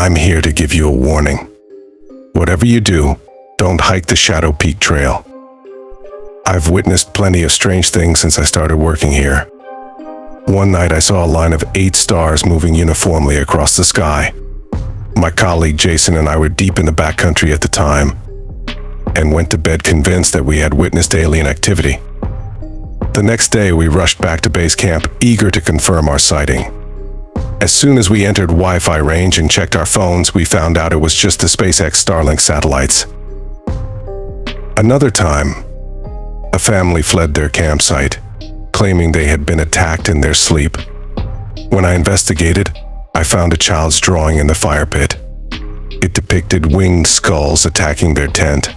I'm here to give you a warning. Whatever you do, don't hike the Shadow Peak Trail. I've witnessed plenty of strange things since I started working here. One night I saw a line of 8 stars moving uniformly across the sky. My colleague Jason and I were deep in the backcountry at the time, and went to bed convinced that we had witnessed alien activity. The next day we rushed back to base camp, eager to confirm our sighting. As soon as we entered Wi-Fi range and checked our phones, we found out it was just the SpaceX Starlink satellites. Another time, a family fled their campsite, claiming they had been attacked in their sleep. When I investigated, I found a child's drawing in the fire pit. It depicted winged skulls attacking their tent.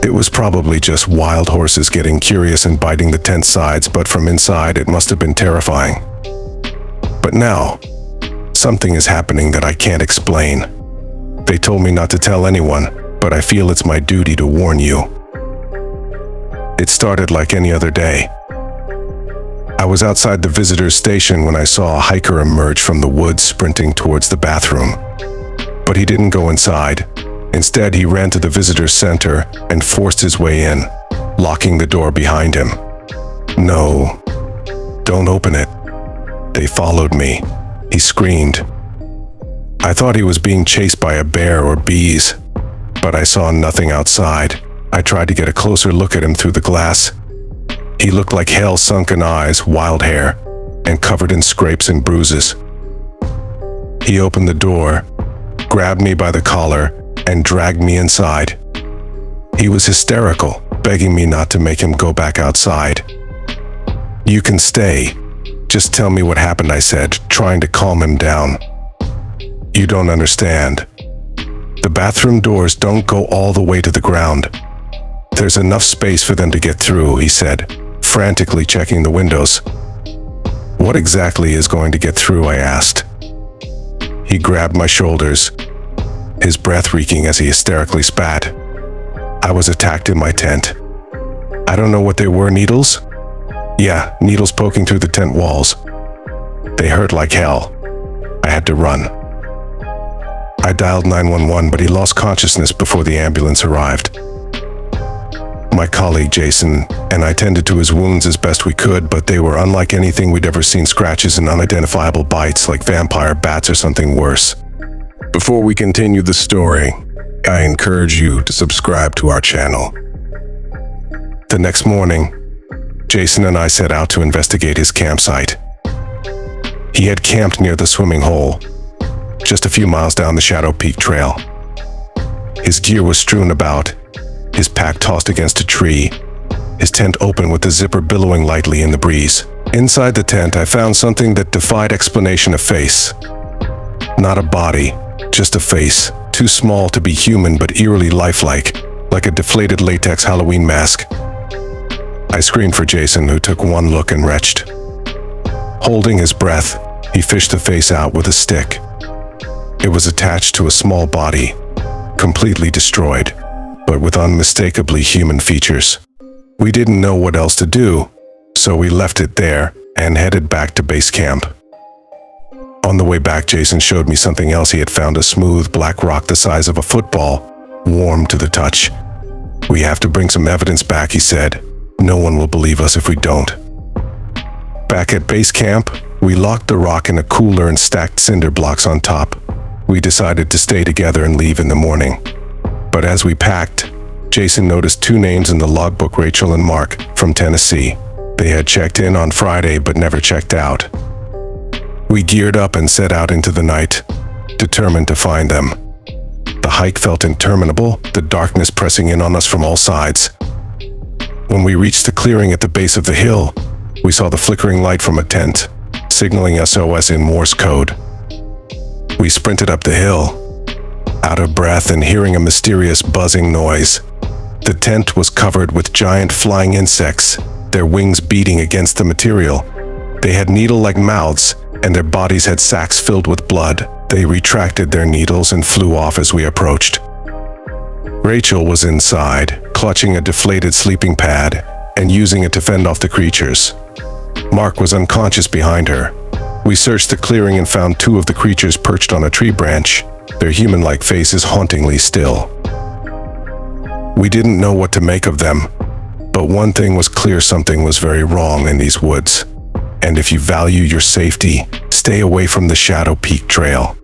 It was probably just wild horses getting curious and biting the tent sides, but from inside it must have been terrifying. But now, something is happening that I can't explain. They told me not to tell anyone, but I feel it's my duty to warn you. It started like any other day. I was outside the visitor's station when I saw a hiker emerge from the woods sprinting towards the bathroom. But he didn't go inside. Instead, he ran to the visitor center and forced his way in, locking the door behind him. No, don't open it. They followed me. He screamed. I thought he was being chased by a bear or bees, but I saw nothing outside. I tried to get a closer look at him through the glass. He looked like hell, sunken eyes, wild hair, and covered in scrapes and bruises. He opened the door, grabbed me by the collar, and dragged me inside. He was hysterical, begging me not to make him go back outside. You can stay. Just tell me what happened, I said, trying to calm him down. You don't understand. The bathroom doors don't go all the way to the ground. There's enough space for them to get through, he said, frantically checking the windows. What exactly is going to get through, I asked. He grabbed my shoulders, his breath reeking as he hysterically spat. I was attacked in my tent. I don't know what they were, needles? Yeah, needles poking through the tent walls. They hurt like hell. I had to run. I dialed 911, but he lost consciousness before the ambulance arrived. My colleague Jason and I tended to his wounds as best we could, but they were unlike anything we'd ever seen, scratches and unidentifiable bites like vampire bats or something worse. Before we continue the story, I encourage you to subscribe to our channel. The next morning, Jason and I set out to investigate his campsite. He had camped near the swimming hole, just a few miles down the Shadow Peak Trail. His gear was strewn about, his pack tossed against a tree, his tent open with the zipper billowing lightly in the breeze. Inside the tent, I found something that defied explanation: a face. Not a body, just a face, too small to be human but eerily lifelike, like a deflated latex Halloween mask. I screamed for Jason, who took one look and retched. Holding his breath, he fished the face out with a stick. It was attached to a small body, completely destroyed, but with unmistakably human features. We didn't know what else to do, so we left it there and headed back to base camp. On the way back, Jason showed me something else he had found: a smooth black rock the size of a football, warm to the touch. We have to bring some evidence back, he said. No one will believe us if we don't. Back at base camp, we locked the rock in a cooler and stacked cinder blocks on top. We decided to stay together and leave in the morning. But as we packed, Jason noticed 2 names in the logbook: Rachel and Mark, from Tennessee. They had checked in on Friday but never checked out. We geared up and set out into the night, determined to find them. The hike felt interminable, the darkness pressing in on us from all sides. When we reached the clearing at the base of the hill, we saw the flickering light from a tent, signaling SOS in Morse code. We sprinted up the hill, out of breath and hearing a mysterious buzzing noise. The tent was covered with giant flying insects, their wings beating against the material. They had needle-like mouths, and their bodies had sacs filled with blood. They retracted their needles and flew off as we approached. Rachel was inside, clutching a deflated sleeping pad and using it to fend off the creatures. Mark was unconscious behind her, We searched the clearing and found two of the creatures perched on a tree branch, their human-like faces hauntingly still. We didn't know what to make of them, but one thing was clear: something was very wrong in these woods. And if you value your safety, stay away from the Shadow Peak Trail.